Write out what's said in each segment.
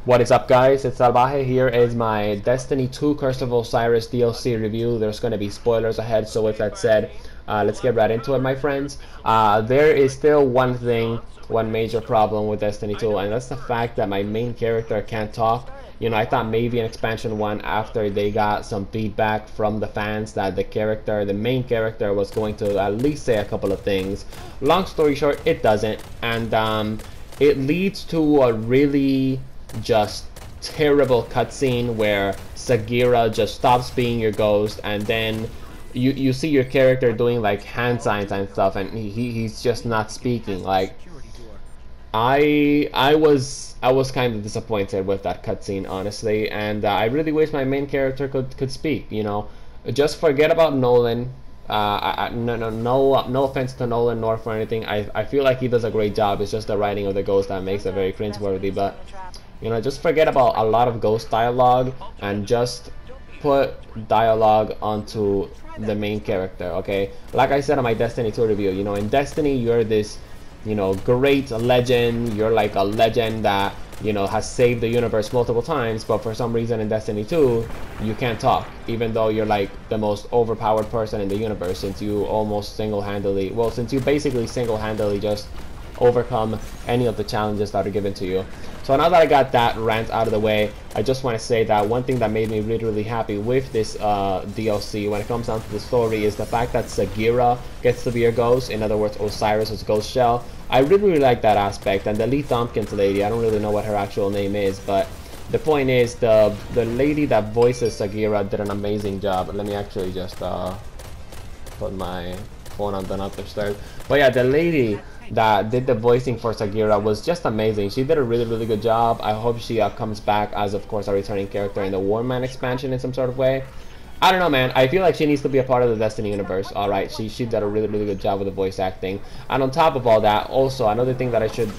What is up, guys? It's Salvajee. Here is my Destiny 2 Curse of Osiris DLC review. There's going to be spoilers ahead, so with that said, let's get right into it, my friends. There is still one major problem with Destiny 2, and that's the fact that my main character can't talk. You know, I thought maybe in Expansion 1, after they got some feedback from the fans, that the main character was going to at least say a couple of things. Long story short, it doesn't, and it leads to a really just terrible cutscene where Sagira just stops being your ghost, and then you see your character doing like hand signs and stuff, and he's just not speaking. Like I was kind of disappointed with that cutscene, honestly, and I really wish my main character could speak. You know, just forget about Nolan. No offense to Nolan nor for anything. I feel like he does a great job. It's just the writing of the ghost that makes it very cringeworthy. But you know, just forget about a lot of ghost dialogue and just put dialogue onto the main character. Okay, like I said on my Destiny 2 review, you know, in Destiny you're this, you know, great legend. You're like a legend that, you know, has saved the universe multiple times, but for some reason in Destiny 2 you can't talk, even though you're like the most overpowered person in the universe, since you basically single-handedly just overcome any of the challenges that are given to you. So now that I got that rant out of the way, I just want to say that one thing that made me really happy with this DLC when it comes down to the story is the fact that Sagira gets to be your ghost. In other words, Osiris' ghost shell. I really like that aspect. And the Lee Tompkins lady, I don't really know what her actual name is, but the point is the lady that voices Sagira did an amazing job. Let me actually just put my phone on the upstairs. But yeah, the lady that did the voicing for Sagira was just amazing. She did a really good job. I hope she comes back as, of course, a returning character in the Warman expansion in some sort of way. I don't know, man. I feel like she needs to be a part of the Destiny universe. All right, she did a really good job with the voice acting. And on top of all that, also another thing that I should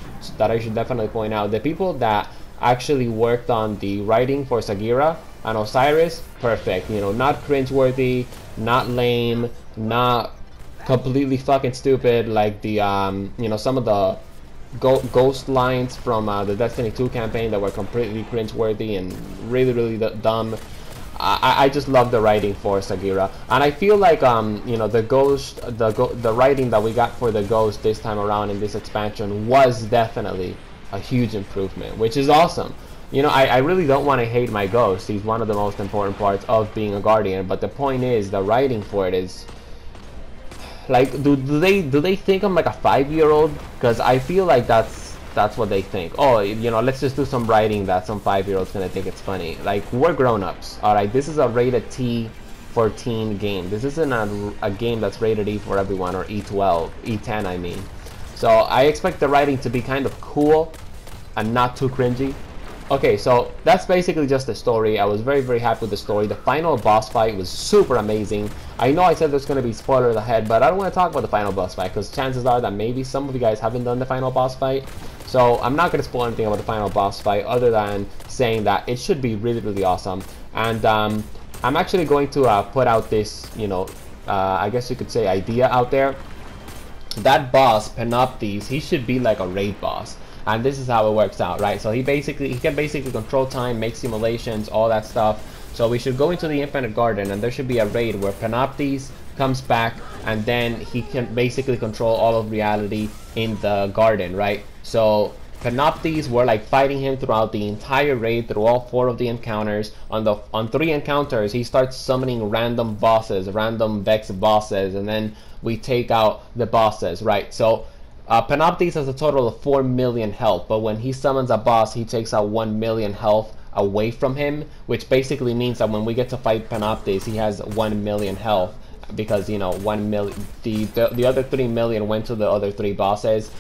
definitely point out: the people that actually worked on the writing for Sagira and Osiris, perfect. You know, not cringeworthy, not lame, not completely fucking stupid like the you know, some of the ghost lines from the Destiny 2 campaign that were completely cringeworthy and really dumb. I just love the writing for Sagira, and I feel like you know, the writing that we got for the ghost this time around in this expansion was definitely a huge improvement, which is awesome. You know, I really don't want to hate my ghost. He's one of the most important parts of being a guardian, but the point is the writing for it is like, do they think I'm like a 5-year-old? Because I feel like that's what they think. Oh, you know, let's just do some writing that some 5-year-old's gonna think it's funny. Like, we're grown-ups, all right? This is a rated T for teen game. This isn't a game that's rated E for everyone, or E12, E10, I mean. So I expect the writing to be kind of cool and not too cringy. Okay, so that's basically just the story. I was very happy with the story. The final boss fight was super amazing. I know I said there's going to be spoilers ahead, but I don't want to talk about the final boss fight because chances are that maybe some of you guys haven't done the final boss fight. So I'm not going to spoil anything about the final boss fight other than saying that it should be really awesome. And I'm actually going to put out this, you know, I guess you could say idea out there. That boss, Panoptes, he should be like a raid boss. And this is how it works out, right? So he can basically control time, make simulations, all that stuff. So we should go into the Infinite Garden, and there should be a raid where Panoptes comes back, and then he can basically control all of reality in the garden, right? So Panoptes were like fighting him throughout the entire raid, through all 4 of the encounters. On 3 encounters, he starts summoning random bosses, random Vex bosses, and then we take out the bosses, right? So Panoptes has a total of 4 million health, but when he summons a boss, he takes out 1 million health away from him, which basically means that when we get to fight Panoptes, he has 1 million health, because, you know, 1 million, the other 3 million went to the other 3 bosses.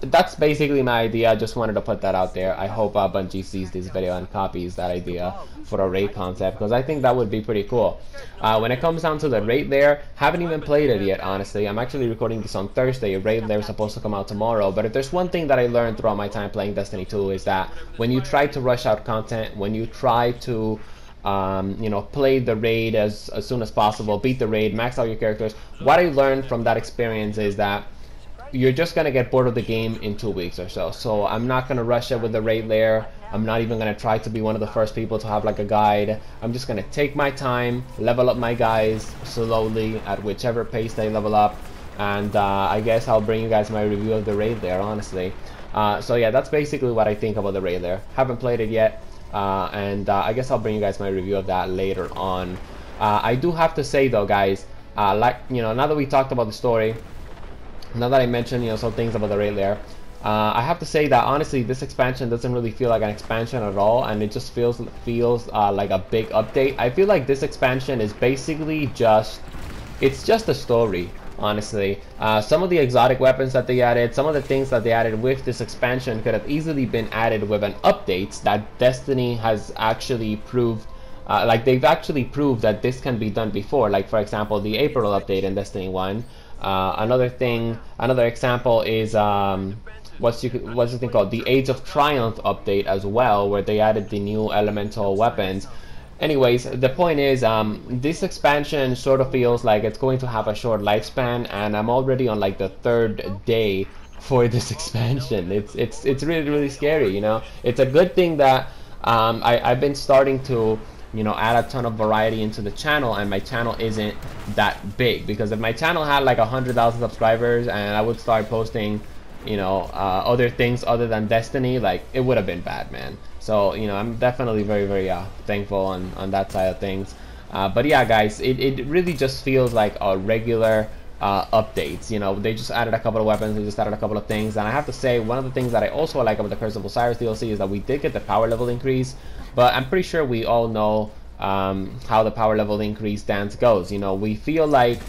That's basically my idea. I just wanted to put that out there. I hope Bungie sees this video and copies that idea for a raid concept, because I think that would be pretty cool. When it comes down to the raid lair, haven't even played it yet, honestly. I'm actually recording this on Thursday. Raid lair is supposed to come out tomorrow, but if there's one thing that I learned throughout my time playing Destiny 2 is that when you try to rush out content, when you try to you know, play the raid as soon as possible, beat the raid, max out your characters, what I learned from that experience is that you're just gonna get bored of the game in 2 weeks or so. So I'm not gonna rush it with the raid lair. I'm not even gonna try to be one of the first people to have like a guide. I'm just gonna take my time, level up my guys slowly at whichever pace they level up, and I guess I'll bring you guys my review of the raid there, honestly. So yeah, that's basically what I think about the raid there. Haven't played it yet, and I guess I'll bring you guys my review of that later on. I do have to say though, guys, like, you know, now that we talked about the story, now that I mentioned, you know, some things about the raid there, I have to say that honestly this expansion doesn't really feel like an expansion at all, and it just feels like a big update. I feel like this expansion is basically just a story, honestly. Some of the exotic weapons that they added, some of the things that they added with this expansion could have easily been added with an update that Destiny has actually proved. Like, they've actually proved that this can be done before. Like, for example, the April update in Destiny 1. Another example is what's the thing called? The Age of Triumph update as well, where they added the new elemental weapons. Anyways, the point is, this expansion sort of feels like it's going to have a short lifespan, and I'm already on like the 3rd day for this expansion. It's really scary, you know. It's a good thing that I've been starting to, you know, add a ton of variety into the channel, and my channel isn't that big. Because if my channel had like 100,000 subscribers and I would start posting, you know, other things other than Destiny, like, it would have been bad, man. So, you know, I'm definitely very thankful on that side of things. But yeah, guys, it really just feels like a regular updates. You know, they just added a couple of weapons, they just added a couple of things. And I have to say, one of the things that I also like about the Curse of Osiris DLC is that we did get the power level increase, but I'm pretty sure we all know how the power level increase dance goes. You know, we feel like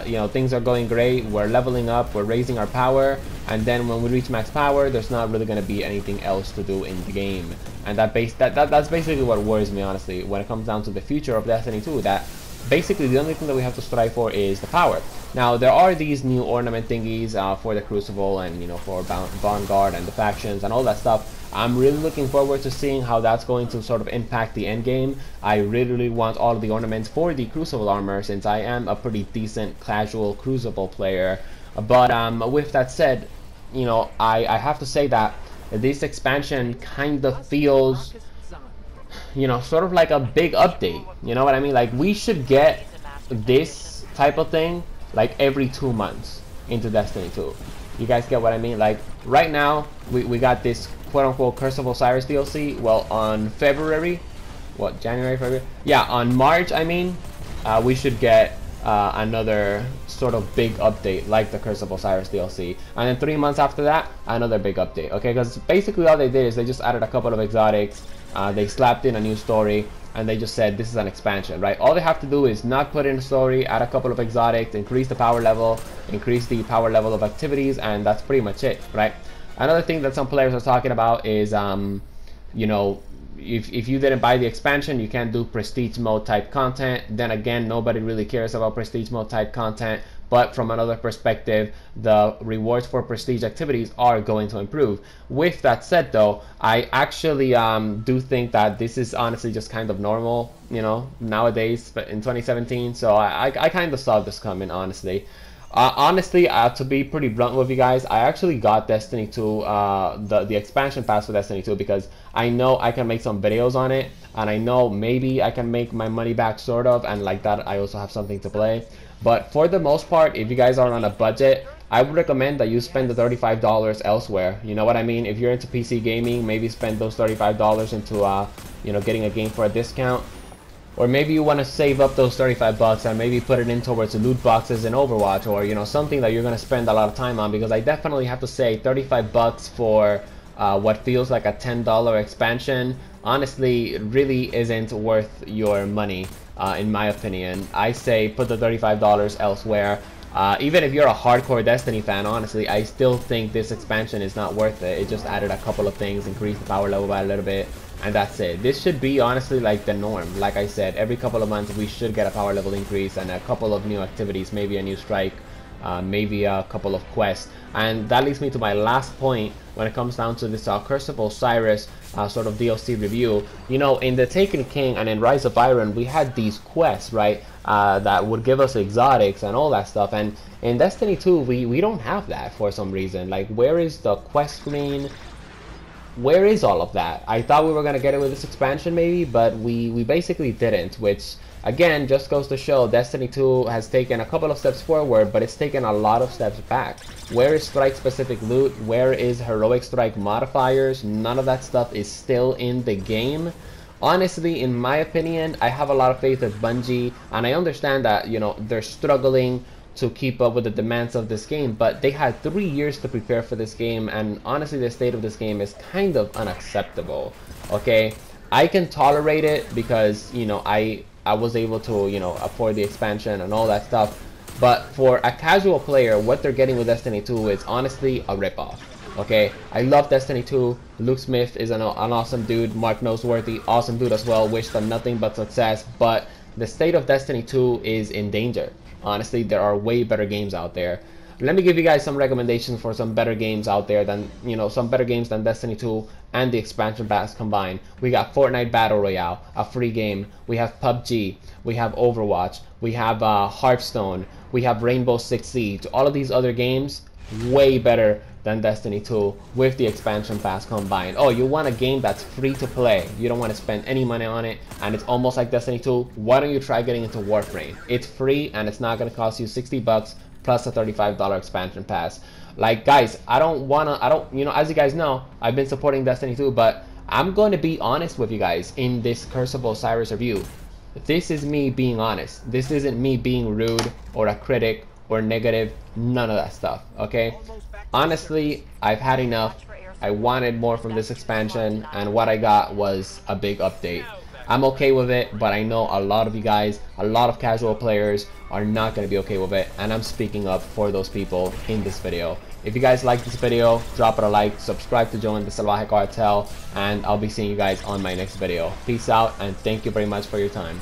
you know, things are going great, we're leveling up, we're raising our power, and then when we reach max power, there's not really going to be anything else to do in the game. And that's basically what worries me, honestly, when it comes down to the future of Destiny 2, that basically the only thing that we have to strive for is the power. Now, there are these new ornament thingies for the Crucible, and, you know, for Vanguard and the factions and all that stuff. I'm really looking forward to seeing how that's going to sort of impact the end game. I really want all of the ornaments for the Crucible armor, since I am a pretty decent casual Crucible player. But with that said, you know, I have to say that this expansion kind of feels, you know, sort of like a big update. You know what I mean? Like, we should get this type of thing like every 2 months into Destiny 2. You guys get what I mean? Like, right now we got this quote-unquote Curse of Osiris DLC. Well, on February, what, January, February? Yeah, on March, I mean, we should get another sort of big update like the Curse of Osiris DLC. And then 3 months after that, another big update, okay? Because basically all they did is they just added a couple of exotics, they slapped in a new story, and they just said this is an expansion, right? All they have to do is not put in a story, add a couple of exotics, increase the power level, increase the power level of activities, and that's pretty much it, right? Another thing that some players are talking about is, you know, if you didn't buy the expansion, you can't do prestige mode type content. Then again, nobody really cares about prestige mode type content. But from another perspective, the rewards for prestige activities are going to improve. With that said, though, I actually do think that this is honestly just kind of normal, you know, nowadays, but in 2017. So I kind of saw this coming, honestly. Honestly, to be pretty blunt with you guys, I actually got Destiny 2, the expansion pass for Destiny 2, because I know I can make some videos on it, and I know maybe I can make my money back, sort of, and like that I also have something to play. But for the most part, if you guys are on a budget, I would recommend that you spend the $35 elsewhere. You know what I mean? If you're into PC gaming, maybe spend those $35 into, you know, getting a game for a discount. Or maybe you want to save up those 35 bucks and maybe put it in towards loot boxes in Overwatch, or, you know, something that you're going to spend a lot of time on. Because I definitely have to say 35 bucks for what feels like a $10 expansion, honestly, really isn't worth your money, in my opinion. I say put the $35 elsewhere. Even if you're a hardcore Destiny fan, honestly, I still think this expansion is not worth it. It just added a couple of things, increased the power level by a little bit, and that's it. This should be honestly like the norm. Like I said, every couple of months we should get a power level increase and a couple of new activities, maybe a new strike, maybe a couple of quests. And that leads me to my last point when it comes down to this Curse of Osiris sort of DLC review. You know, in the Taken King and in Rise of Iron, we had these quests, right, that would give us exotics and all that stuff. And in Destiny 2, we don't have that for some reason. Like, where is the quest screen? where is all of that? I thought we were gonna get it with this expansion maybe, but we basically didn't, which again just goes to show Destiny 2 has taken a couple of steps forward, but it's taken a lot of steps back. Where is strike specific loot? Where is heroic strike modifiers? None of that stuff is still in the game. Honestly, in my opinion, I have a lot of faith in Bungie, and I understand that, you know, they're struggling to keep up with the demands of this game, but they had 3 years to prepare for this game, and honestly the state of this game is kind of unacceptable. Okay, I can tolerate it because, you know, I was able to, you know, afford the expansion and all that stuff, but for a casual player, what they're getting with Destiny 2 is honestly a ripoff. Okay, I love Destiny 2. Luke Smith is an awesome dude. Mark Noseworthy, awesome dude as well. Wish them nothing but success, but the state of Destiny 2 is in danger. Honestly, there are way better games out there. Let me give you guys some recommendations for some better games out there than, you know, some better games than Destiny 2 and the expansion packs combined. We got Fortnite Battle Royale, a free game. We have PUBG. We have Overwatch. We have Hearthstone. We have Rainbow Six Siege. All of these other games, way better than Destiny 2 with the expansion pass combined. Oh, you want a game that's free to play. You don't want to spend any money on it, and it's almost like Destiny 2. Why don't you try getting into Warframe? It's free, and it's not going to cost you 60 bucks plus a $35 expansion pass. Like, guys, you know, as you guys know, I've been supporting Destiny 2, but I'm going to be honest with you guys in this Curse of Osiris review. This is me being honest. This isn't me being rude or a critic or negative, none of that stuff, okay? Honestly, I've had enough. I wanted more from this expansion, and what I got was a big update. I'm okay with it, but I know a lot of you guys, a lot of casual players are not going to be okay with it, and I'm speaking up for those people in this video. If you guys like this video, drop it a like, subscribe to join the Salvajee cartel, and I'll be seeing you guys on my next video. Peace out, and thank you very much for your time.